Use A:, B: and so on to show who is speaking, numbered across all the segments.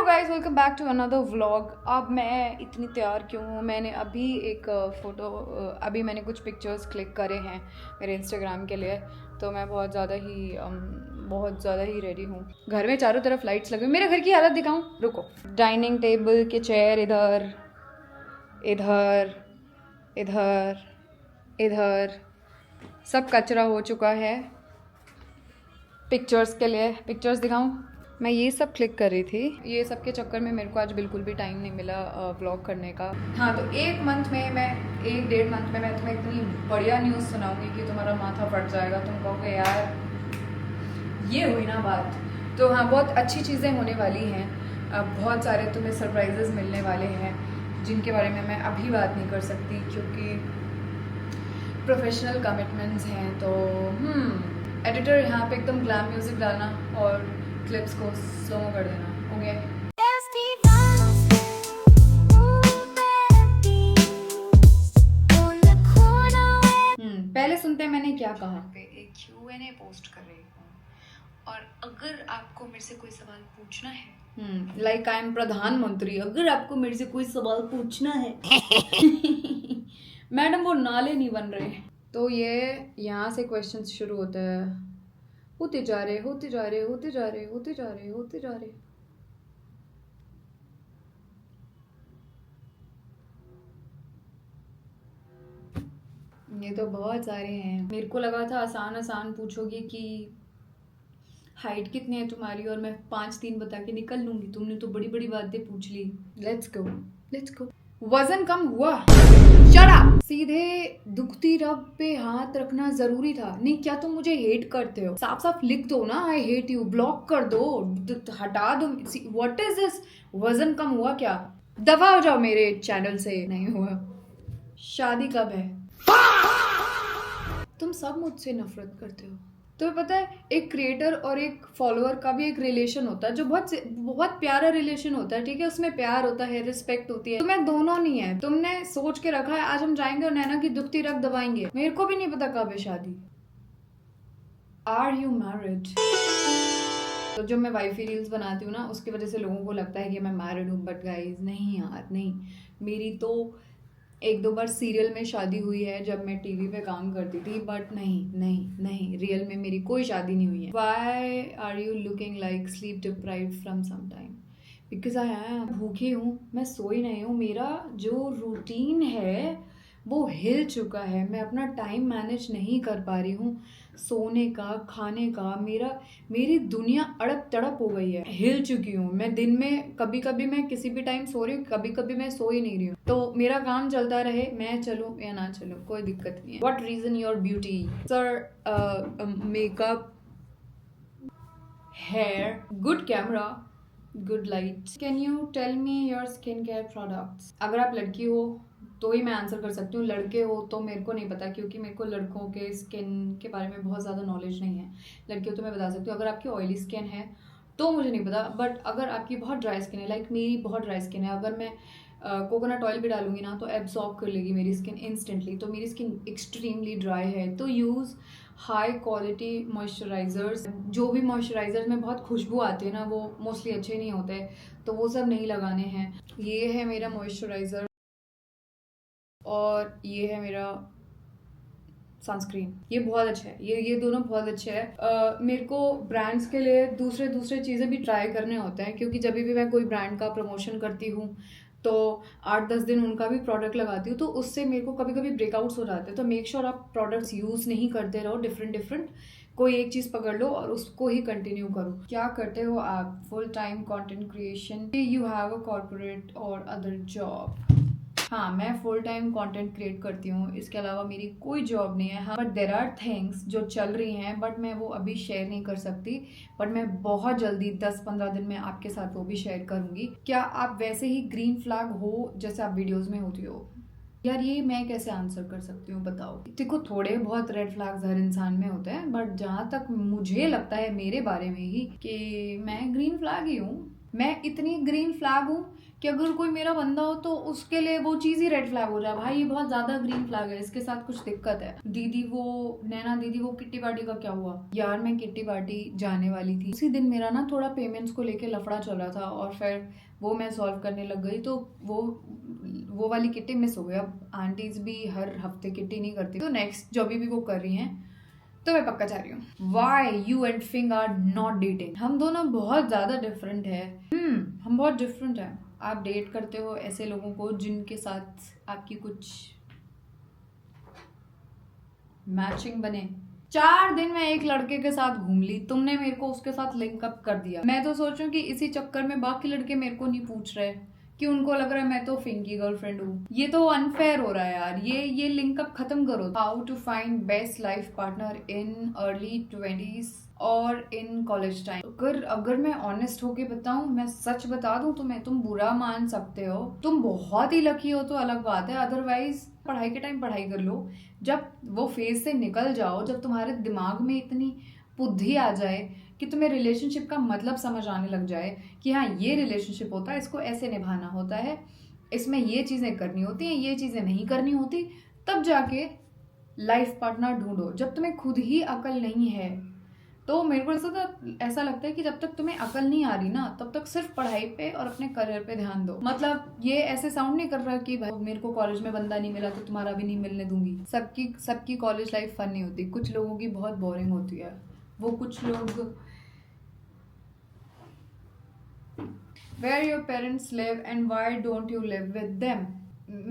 A: Guys, welcome back to another vlog. अब मैं इतनी तैयार क्यों हूँ? मैंने अभी एक अभी मैंने कुछ पिक्चर्स क्लिक करे हैं मेरे इंस्टाग्राम के लिए, तो मैं बहुत ज़्यादा ही रेडी हूँ। घर में चारों तरफ लाइट्स लगे, मेरे घर की हालत दिखाऊँ? रुको। डाइनिंग टेबल के चेयर इधर इधर इधर इधर सब कचरा हो चुका है। पिक्चर्स के लिए पिक्चर्स दिखाऊं? मैं ये सब क्लिक कर रही थी। ये सब के चक्कर में मेरे को आज बिल्कुल भी टाइम नहीं मिला व्लॉग करने का। हाँ, तो एक डेढ़ मंथ में मैं तुम्हें इतनी बढ़िया न्यूज़ सुनाऊंगी कि तुम्हारा माथा फट जाएगा। तुम कहोगे यार ये हुई ना बात। तो हाँ, बहुत अच्छी चीज़ें होने वाली हैं। बहुत सारे तुम्हें सरप्राइजेस मिलने वाले हैं जिनके बारे में मैं अभी बात नहीं कर सकती क्योंकि प्रोफेशनल कमिटमेंट्स हैं। तो एडिटर यहाँ पे एकदम ग्लैम म्यूजिक डालना और क्लिप्स को स्लो कर देना। हो गया? पहले सुनते हैं मैंने क्या कहा। पे एक Q&A पोस्ट कर रही हूँ और अगर आपको मेरे से कोई सवाल पूछना है, लाइक आई एम प्रधानमंत्री, अगर आपको मेरे से कोई सवाल पूछना है मैडम वो नाले नहीं बन रहे। तो ये यहाँ से क्वेश्चन शुरू होता है, होते जा रहे होते जा रहे होते जा रहे होते जा रहे होते जा रहे। ये तो बहुत सारे हैं। मेरे को लगा था आसान आसान पूछोगे कि हाइट कितनी है तुम्हारी और मैं 5'3" बता के निकल लूंगी। तुमने तो बड़ी बड़ी बातें पूछ ली। Let's go. वजन कम हुआ? Shut up. सीधे दुखती रब पे हाथ रखना जरूरी था? नहीं, क्या तुम मुझे हेट करते हो? साफ साफ लिख दो ना, आई हेट यू, ब्लॉक कर दो, हटा दो। What is this? वजन कम हुआ क्या? दफा हो जाओ मेरे चैनल से। नहीं हुआ। शादी कब है? तुम सब मुझसे नफरत करते हो। तुम्हें पता है एक क्रिएटर और एक फॉलोअर का भी एक रिलेशन होता है जो बहुत प्यारा रिलेशन होता है, ठीक है? उसमें प्यार होता है, रिस्पेक्ट होती है। तुम्हें दोनों नहीं है। तुमने सोच के रखा है आज हम जाएंगे और नैना की दुखती रग दबाएंगे। मेरे को भी नहीं पता कब है शादी। Are you married? तो जो मैं वाइफी रील्स बनाती हूँ ना, उसकी वजह से लोगों को लगता है कि मैं मैरिड हूँ, बट गाइज नहीं यार, नहीं। मेरी तो 1-2 बार सीरियल में शादी हुई है जब मैं टीवी पे काम करती थी, बट नहीं, रियल में मेरी कोई शादी नहीं हुई है। Why are you looking like sleep deprived from some time? Because I am भूखी हूँ, मैं सोई नहीं हूँ। मेरा जो रूटीन है वो हिल चुका है। मैं अपना टाइम मैनेज नहीं कर पा रही हूँ सोने का, खाने का। मेरी दुनिया अड़प तड़प हो गई है, हिल चुकी हूँ मैं। दिन में कभी कभी मैं किसी भी टाइम सो रही हूँ, कभी कभी मैं सो ही नहीं रही हूँ। तो मेरा काम चलता रहे, मैं चलूँ या ना चलूँ कोई दिक्कत नहीं है। What reason your beauty? Sir, makeup, hair, good camera, good light. Can you tell me your skin care products? अगर आप लड़की हो तो ही मैं आंसर कर सकती हूँ, लड़के हो तो मेरे को नहीं पता क्योंकि मेरे को लड़कों के स्किन के बारे में बहुत ज़्यादा नॉलेज नहीं है। लड़की हो तो मैं बता सकती हूँ। अगर आपकी ऑयली स्किन है तो मुझे नहीं पता, बट अगर आपकी बहुत ड्राई स्किन है, लाइक मेरी बहुत ड्राई स्किन है, अगर मैं कोकोनट ऑयल भी डालूंगी ना तो एब्जॉर्ब कर लेगी मेरी स्किन इंस्टेंटली। तो मेरी स्किन एक्सट्रीमली ड्राई है, तो यूज़ हाई क्वालिटी मॉइस्चराइजर्स। जो भी मॉइस्चराइजर्स में बहुत खुशबू आती है ना, वो मोस्टली अच्छे नहीं होते, तो वो सब नहीं लगाने हैं। ये है मेरा मॉइस्चराइज़र और ये है मेरा सनस्क्रीन। ये बहुत अच्छा है, ये दोनों बहुत अच्छे हैं। मेरे को ब्रांड्स के लिए दूसरे चीज़ें भी ट्राई करने होते हैं क्योंकि जब भी मैं कोई ब्रांड का प्रमोशन करती हूँ तो 8-10 दिन उनका भी प्रोडक्ट लगाती हूँ, तो उससे मेरे को कभी कभी ब्रेकआउट्स हो जाते हैं। तो मेक श्योर आप प्रोडक्ट्स यूज़ नहीं करते रहो डिफरेंट। कोई एक चीज़ पकड़ लो और उसको ही कंटिन्यू करो। क्या करते हो आप? Full time content creation, you have a corporate और अदर जॉब? हाँ, मैं फुल टाइम कंटेंट क्रिएट करती हूँ, इसके अलावा मेरी कोई जॉब नहीं है। हाँ, बट देर आर थिंग्स जो चल रही हैं, बट मैं वो अभी शेयर नहीं कर सकती। बट मैं बहुत जल्दी 10-15 दिन में आपके साथ वो भी शेयर करूँगी। क्या आप वैसे ही ग्रीन फ्लैग हो जैसे आप वीडियोज़ में होती हो? यार ये मैं कैसे आंसर कर सकती हूँ बताओ? देखो, थोड़े बहुत रेड फ्लैग्स हर इंसान में होते हैं, बट जहाँ तक मुझे लगता है मेरे बारे में ही कि मैं ग्रीन फ्लैग ही हूँ। मैं इतनी ग्रीन फ्लैग हूँ कि अगर कोई मेरा बंदा हो तो उसके लिए वो चीज़ ही रेड फ्लैग हो जाए, भाई ये बहुत ज़्यादा ग्रीन फ्लैग है, इसके साथ कुछ दिक्कत है। दीदी वो नैना दीदी वो किट्टी पार्टी का क्या हुआ यार, मैं किट्टी पार्टी जाने वाली थी, उसी दिन मेरा ना थोड़ा पेमेंट्स को लेके लफड़ा चल रहा था और फिर वो मैं सॉल्व करने लग गई, तो वो वाली किट्टी मिस हो गई। अब आंटीज भी हर हफ्ते किट्टी नहीं करती, तो नेक्स्ट जो भी वो कर रही हैं तो मैं पक्का चाह रही हूँ। वाई यू एंड फिंग आर नॉट डेटिंग, हम दोनों बहुत ज्यादा डिफरेंट है। हम बहुत डिफरेंट है। आप डेट करते हो ऐसे लोगों को जिनके साथ आपकी कुछ मैचिंग बने। 4 दिन मैं एक लड़के के साथ घूम ली, तुमने मेरे को उसके साथ लिंक अप कर दिया। मैं तो सोचूं कि इसी चक्कर में बाकी लड़के मेरे को नहीं पूछ रहे कि उनको लग रहा है मैं तो फिंकी गर्लफ्रेंड हूँ। ये तो अनफेयर हो रहा है यार, ये लिंक अप खत्म करो। How to find best life partner in early 20s और इन कॉलेज टाइम। अगर मैं ऑनेस्ट होके बताऊं, मैं सच बता दूं तुम्हें, तुम बुरा मान सकते हो, तुम बहुत ही लकी हो तो अलग बात है, अदरवाइज पढ़ाई के टाइम पढ़ाई कर लो। जब वो फेज से निकल जाओ, जब तुम्हारे दिमाग में इतनी बुद्धि आ जाए कि तुम्हें रिलेशनशिप का मतलब समझ आने लग जाए कि हाँ ये रिलेशनशिप होता है, इसको ऐसे निभाना होता है, इसमें ये चीज़ें करनी होती हैं, ये चीज़ें नहीं करनी होती, तब जाके लाइफ पार्टनर ढूंढो। जब तुम्हें खुद ही अकल नहीं है तो मेरे को ऐसा लगता है कि जब तक तुम्हें अकल नहीं आ रही ना, तब तक सिर्फ पढ़ाई पे और अपने करियर पे ध्यान दो। मतलब ये ऐसे साउंड नहीं कर रहा कि भाई मेरे को कॉलेज में बंदा नहीं मिला तो तुम्हारा भी नहीं मिलने दूंगी। सबकी कॉलेज लाइफ फन नहीं होती, कुछ लोगों की बहुत बोरिंग होती है। वो कुछ लोग where your parents live and why don't you live with them.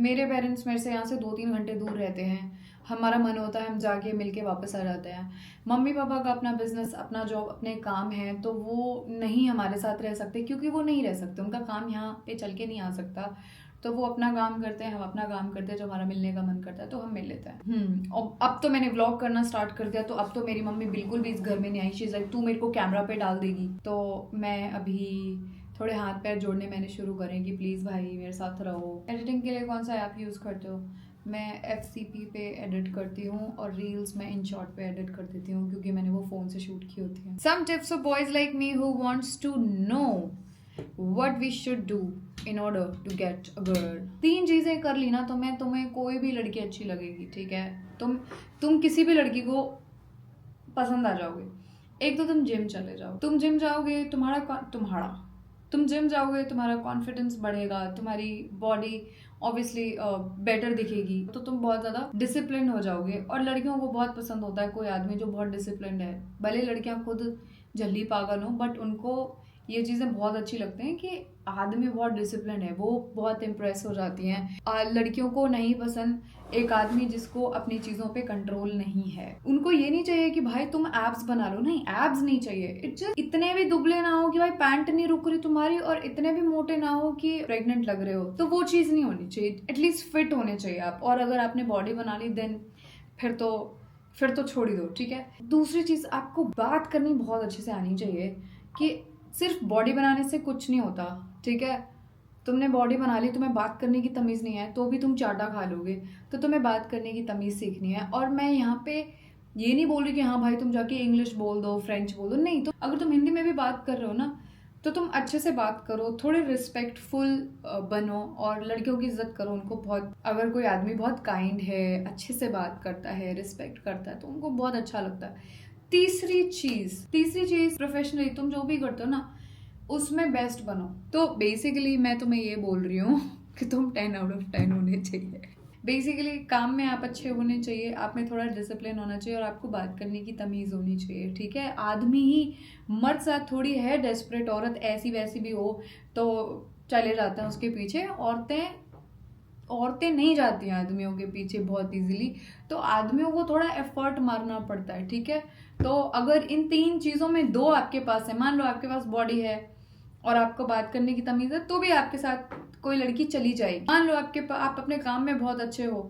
A: मेरे पेरेंट्स मेरे से यहाँ से 2-3 घंटे दूर रहते हैं, हमारा मन होता है हम जाके मिलके वापस आ जाते हैं। मम्मी पापा का अपना बिजनेस, अपना जॉब, अपने काम है, तो वो नहीं हमारे साथ रह सकते, क्योंकि वो नहीं रह सकते, उनका काम यहाँ पे चल के नहीं आ सकता। तो वो अपना काम करते हैं, हम अपना काम करते हैं, जो हमारा मिलने का मन करता है तो हम मिल लेते हैं। और अब तो मैंने व्लॉग करना स्टार्ट कर दिया, तो अब तो मेरी मम्मी बिल्कुल भी इस घर में नहीं आई। शीज़ लाइक तू मेरे को कैमरा पे डाल देगी। तो मैं अभी थोड़े हाथ पैर जोड़ने मैंने शुरू करें कि प्लीज़ भाई मेरे साथ रहो। एडिटिंग के लिए कौन सा ऐप यूज़ करते हो? मैं FCP पे एडिट करती हूँ और रील्स मैं InShot पे एडिट कर देती हूँ, क्योंकि मैंने वो फ़ोन से शूट की होती है। Some tips for boys like me who wants to know what we should do in order to get a girl. 3 चीज़ें कर ली ना तुम्हें कोई भी लड़की अच्छी लगेगी, ठीक है? तुम किसी भी लड़की को पसंद आ जाओगे। एक तो तुम जिम चले जाओ, तुम जिम जाओगे तुम जिम जाओगे, तुम्हारा कॉन्फिडेंस बढ़ेगा, तुम्हारी बॉडी ऑब्वियसली बेटर दिखेगी, तो तुम बहुत ज़्यादा डिसिप्लिन हो जाओगे। और लड़कियों को बहुत पसंद होता है कोई आदमी जो बहुत डिसिप्लिन है। भले लड़कियां खुद जल्दी पागल हो, बट उनको ये चीज़ें बहुत अच्छी लगती हैं कि आदमी बहुत डिसिप्लिन है, वो बहुत इम्प्रेस हो जाती हैं। लड़कियों को नहीं पसंद एक आदमी जिसको अपनी चीज़ों पे कंट्रोल नहीं है। उनको ये नहीं चाहिए कि भाई तुम एब्स बना लो, नहीं एब्स नहीं चाहिए। इट्स जस्ट इतने भी दुबले ना हो कि भाई पैंट नहीं रुक रही तुम्हारी, और इतने भी मोटे ना हो कि प्रेग्नेंट लग रहे हो, तो वो चीज़ नहीं होनी चाहिए। एटलीस्ट फिट होने चाहिए आप। और अगर आपने बॉडी बना ली देन फिर तो छोड़ ही दो, ठीक है? दूसरी चीज़, आपको बात करनी बहुत अच्छे से आनी चाहिए कि सिर्फ बॉडी बनाने से कुछ नहीं होता, ठीक है? तुमने बॉडी बना ली, तुम्हें बात करने की तमीज़ नहीं है, तो भी तुम चाटा खा लोगे। तो तुम्हें बात करने की तमीज़ सीखनी है। और मैं यहाँ पे ये नहीं बोल रही कि हाँ भाई तुम जाके इंग्लिश बोल दो, फ्रेंच बोल दो, नहीं। तो अगर तुम हिंदी में भी बात कर रहे हो ना, तो तुम अच्छे से बात करो, थोड़े रिस्पेक्टफुल बनो और लड़कियों की इज्जत करो। उनको बहुत, अगर कोई आदमी बहुत काइंड है, अच्छे से बात करता है, रिस्पेक्ट करता है, तो उनको बहुत अच्छा लगता है। तीसरी चीज प्रोफेशनली तुम जो भी करते हो ना, उसमें बेस्ट बनो। तो बेसिकली मैं तुम्हें ये बोल रही हूँ कि तुम 10 आउट ऑफ 10 होने चाहिए। बेसिकली काम में आप अच्छे होने चाहिए, आप में थोड़ा डिसिप्लिन होना चाहिए, और आपको बात करने की तमीज़ होनी चाहिए, ठीक है? आदमी ही, मर्द साथ थोड़ी है डेस्परेट औरत ऐसी वैसी भी हो तो चले जाते हैं उसके पीछे। औरतें नहीं जाती हैं आदमियों के पीछे बहुत इजीली, तो आदमियों को थोड़ा एफर्ट मारना पड़ता है, ठीक है? तो अगर इन 3 चीज़ों में 2 आपके पास है, मान लो आपके पास बॉडी है और आपको बात करने की तमीज़ है, तो भी आपके साथ कोई लड़की चली जाएगी। मान लो आप अपने काम में बहुत अच्छे हो,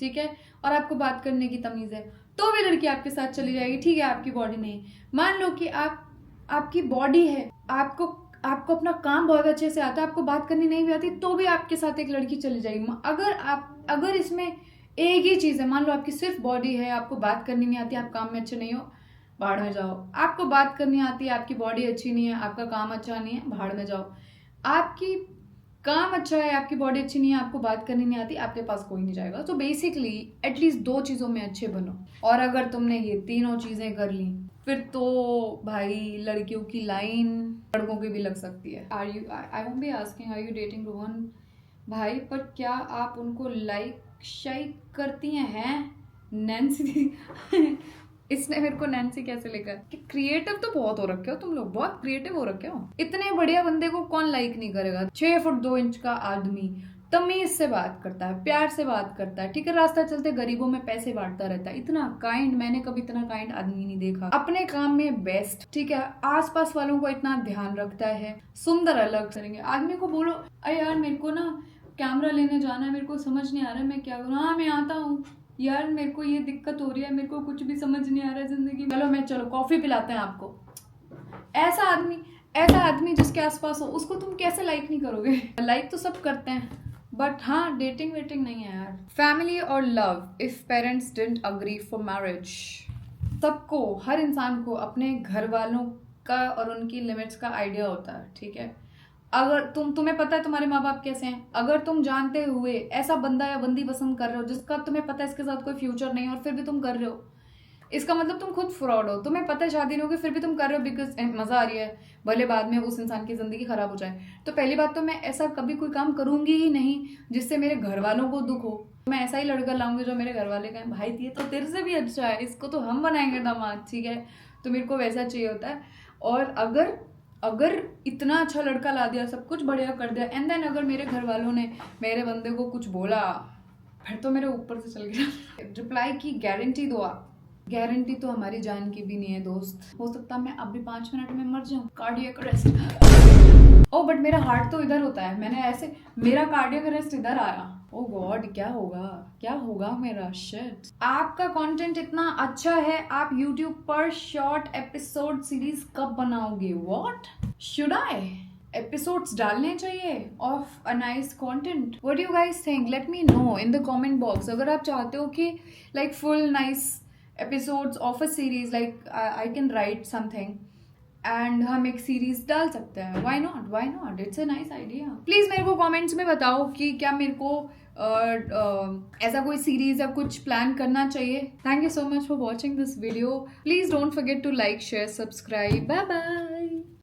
A: ठीक है, और आपको बात करने की तमीज़ है, तो भी लड़की आपके साथ चली जाएगी, ठीक है? आपकी बॉडी नहीं। मान लो कि आपकी बॉडी है, आपको अपना काम बहुत अच्छे से आता है, आपको बात करनी नहीं भी आती, तो भी आपके साथ एक लड़की चली जाएगी। अगर इसमें एक ही चीज़ है, मान लो आपकी सिर्फ बॉडी है, आपको बात करनी नहीं आती, आप काम में अच्छे नहीं हो, भाड़ में जाओ। आपको बात करनी आती है, आपकी बॉडी अच्छी नहीं है, आपका काम अच्छा नहीं है, भाड़ में जाओ। आपकी काम अच्छा है, आपकी बॉडी अच्छी नहीं है, आपको बात करनी नहीं आती, आपके पास कोई नहीं जाएगा। तो बेसिकली एटलीस्ट 2 चीज़ों में अच्छे बनो। और अगर तुमने ये तीनों चीज़ें कर ली फिर तो भाई लड़कियों की लाइन लड़कों की भी लग सकती है। Are you, I won't be asking are you dating Rohan भाई, पर क्या आप उनको लाइक शाइक करती हैं नैन्सी? इसने मेरे को नैन्सी कैसे लिखा कि क्रिएटिव तो बहुत हो रखे हो तुम लोग, बहुत क्रिएटिव हो रखे हो। इतने बढ़िया बंदे को कौन लाइक नहीं करेगा? 6 फुट 2 इंच का आदमी, तमीज से बात करता है, प्यार से बात करता है, ठीक है, रास्ता चलते गरीबों में पैसे बांटता रहता है, इतना काइंड। मैंने कभी इतना काइंड आदमी नहीं देखा, अपने काम में बेस्ट, ठीक है, आसपास वालों को इतना ध्यान रखता है, सुंदर अलग करेंगे। आदमी को बोलो अरे यार मेरे को ना कैमरा लेने जाना है, मेरे को समझ नहीं आ रहा है मैं क्या करूँ। हाँ मैं आता हूँ यार, मेरे को ये दिक्कत हो रही है, मेरे को कुछ भी समझ नहीं आ रहा है जिंदगी, चलो कॉफी पिलाते हैं आपको। ऐसा आदमी जिसके आसपास हो उसको तुम कैसे लाइक नहीं करोगे? लाइक तो सब करते हैं बट हाँ डेटिंग वेटिंग नहीं है यार। फैमिली और love, if parents didn't agree for marriage. सबको, हर इंसान को अपने घर वालों का और उनकी लिमिट्स का आइडिया होता है, ठीक है। अगर तुम्हें पता है तुम्हारे माँ बाप कैसे हैं, अगर तुम जानते हुए ऐसा बंदा या बंदी पसंद कर रहे हो जिसका तुम्हें पता है इसके साथ कोई फ्यूचर नहीं है और फिर भी तुम कर रहे हो, इसका मतलब तुम खुद फ्रॉड हो। तुम्हें पता है शादी नहीं होगी फिर भी तुम कर रहे हो बिकॉज मजा आ रही है, भले बाद में उस इंसान की जिंदगी खराब हो जाए। तो पहली बात तो मैं ऐसा कभी कोई काम करूंगी ही नहीं जिससे मेरे घर वालों को दुख हो। मैं ऐसा ही लड़का लाऊंगी जो मेरे घर वाले कहें भाई ये तो तेरे से भी अच्छा है, इसको तो हम बनाएंगे दामाद, ठीक है। तो मेरे को वैसा चाहिए होता है। और अगर इतना अच्छा लड़का ला दिया, सब कुछ बढ़िया कर दिया, एंड देन अगर मेरे घर वालों ने मेरे बंदे को कुछ बोला फिर तो मेरे ऊपर से चल गया। रिप्लाई की गारंटी दो आप। गारंटी तो हमारी जान की भी नहीं है दोस्त। हो सकता है मैं अभी 5 मिनट में मर जाऊं, कार्डियक अरेस्ट। ओ बट मेरा हार्ट तो इधर होता है, मैंने ऐसे, मेरा कार्डियक अरेस्ट इधर आया। ओ गॉड क्या होगा मेरा शिट। आपका कंटेंट इतना अच्छा है, आप YouTube पर शॉर्ट एपिसोड सीरीज कब बनाओगे? व्हाट शुड आई एपिसोड्स डालने चाहिए of a nice content? What you guys think? Let me know in the comment box. अगर आप चाहते हो कि like full nice episodes of a series, like I can write something and हम एक series डाल सकते हैं। why not it's a nice idea। Please मेरे को कमेंट्स में बताओ कि क्या मेरे को ऐसा कोई सीरीज या कुछ प्लान करना चाहिए। Thank you so much for watching this video. Please don't forget to like share subscribe. Bye bye.